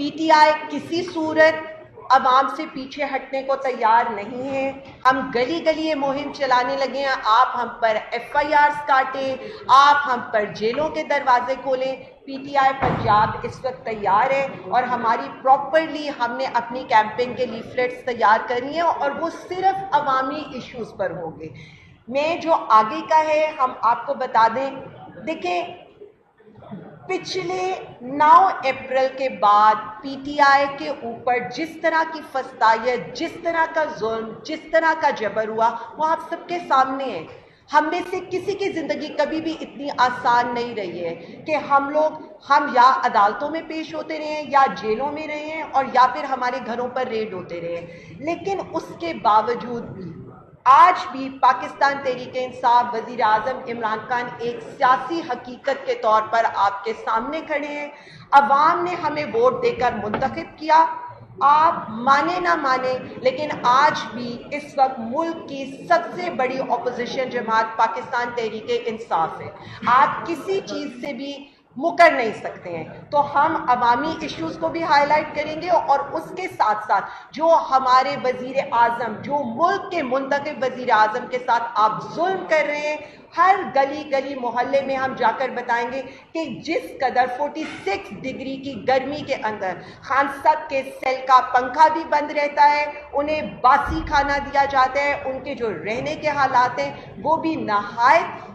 P T I کسی صورت عوام سے پیچھے ہٹنے کو تیار نہیں ہے. ہم گلی گلی یہ مہم چلانے لگے ہیں. آپ ہم پر ایف آئی آرز کاٹیں, آپ ہم پر جیلوں کے دروازے کھولیں. پی ٹی آئی پنجاب اس وقت تیار ہے اور ہماری پراپرلی ہم نے اپنی کیمپین کے لیفلیٹس تیار کرنی ہے اور وہ صرف عوامی ایشوز پر ہوں گے. میں جو آگے کا ہے ہم آپ کو بتا دیں. دیکھیں, پچھلے 9 اپریل کے بعد پی ٹی آئی کے اوپر جس طرح کی فسادیت, جس طرح کا ظلم, جس طرح کا جبر ہوا وہ آپ سب کے سامنے ہے. ہم میں سے کسی کی زندگی کبھی بھی اتنی آسان نہیں رہی ہے کہ ہم یا عدالتوں میں پیش ہوتے رہے ہیں یا جیلوں میں رہے ہیں اور یا پھر ہمارے گھروں پر ریڈ ہوتے رہے ہیں. لیکن اس کے باوجود بھی آج بھی پاکستان تحریک انصاف, وزیر اعظم عمران خان ایک سیاسی حقیقت کے طور پر آپ کے سامنے کھڑے ہیں. عوام نے ہمیں ووٹ دے کر منتخب کیا. آپ مانے نہ مانے لیکن آج بھی اس وقت ملک کی سب سے بڑی اپوزیشن جماعت پاکستان تحریک انصاف ہے. آپ کسی چیز سے بھی مکر نہیں سکتے ہیں. تو ہم عوامی ایشوز کو بھی ہائی لائٹ کریں گے اور اس کے ساتھ ساتھ جو ہمارے وزیر اعظم, جو ملک کے منتخب وزیر اعظم کے ساتھ آپ ظلم کر رہے ہیں, ہر گلی گلی محلے میں ہم جا کر بتائیں گے کہ جس قدر 46 ڈگری کی گرمی کے اندر خان صاحب کے سیل کا پنکھا بھی بند رہتا ہے, انہیں باسی کھانا دیا جاتا ہے, ان کے جو رہنے کے حالات ہیں وہ بھی نہایت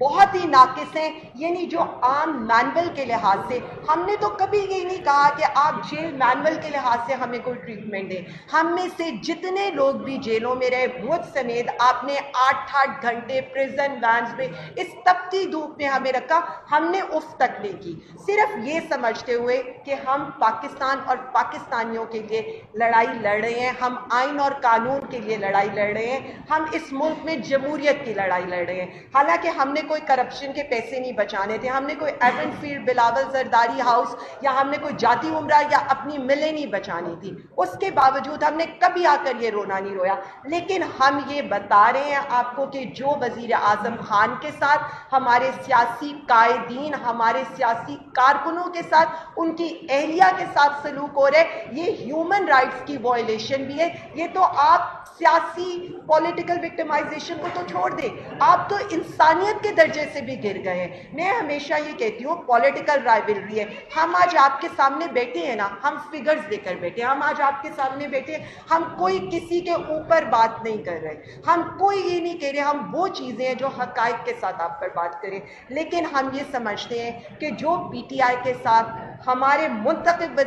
بہت ہی ناقص ہیں. یعنی جو عام مینول کے لحاظ سے ہم نے تو کبھی یہ نہیں کہا کہ آپ جیل مینول کے لحاظ سے ہمیں کوئی ٹریٹمنٹ دیں. ہم میں سے جتنے لوگ بھی جیلوں میں رہے, مجھ سمیت, آپ نے 8 گھنٹے پریزن وینز میں اس تپتی دھوپ میں ہمیں رکھا, ہم نے اف تک نہیں کی, صرف یہ سمجھتے ہوئے کہ ہم پاکستان اور پاکستانیوں کے لیے لڑائی لڑ رہے ہیں, ہم آئین اور قانون کے لیے لڑائی لڑ رہے ہیں, ہم اس ملک میں جمہوریت کی لڑائی لڑ رہے ہیں. حالانکہ ہم نے کوئی کرپشن کے پیسے نہیں بچانے تھے, ہم نے کوئی even field Bilawal Zardari house یا ہم نے کوئی جاتی عمرہ یا اپنی ملیں نہیں بچانی تھی. اس کے باوجود ہم نے کبھی آ کر یہ رونا نہیں رویا. لیکن ہم یہ بتا رہے ہیں آپ کو کہ جو وزیر اعظم خان کے ساتھ ہمارے سیاسی قائدین, ہمارے سیاسی کارکنوں کے ساتھ, ان کی اہلیہ کے ساتھ سلوک ہو رہے ہیں, یہ ہیومن رائٹس کی وائلیشن بھی ہے. یہ تو آپ سیاسی پولیٹیکل وکٹمائزیشن کو تو چھوڑ دیں, آپ تو انسانیت کے درجے سے بھی گر گئے ہیں. میں ہمیشہ یہ کہتی ہوں پولیٹیکل رائیولری ہے. ہم آج آپ کے سامنے بیٹھے ہیں نا, ہم فگرز دے کر بیٹھے ہیں, ہم آج آپ کے سامنے بیٹھے ہیں, ہم کوئی کسی کے اوپر بات نہیں کر رہے, ہم کوئی یہ نہیں کہہ رہے, ہم وہ چیزیں ہیں جو حقائق کے ساتھ آپ پر بات کریں. لیکن ہم یہ سمجھتے ہیں کہ جو پی ٹی آئی کے ساتھ ہمارے منتخب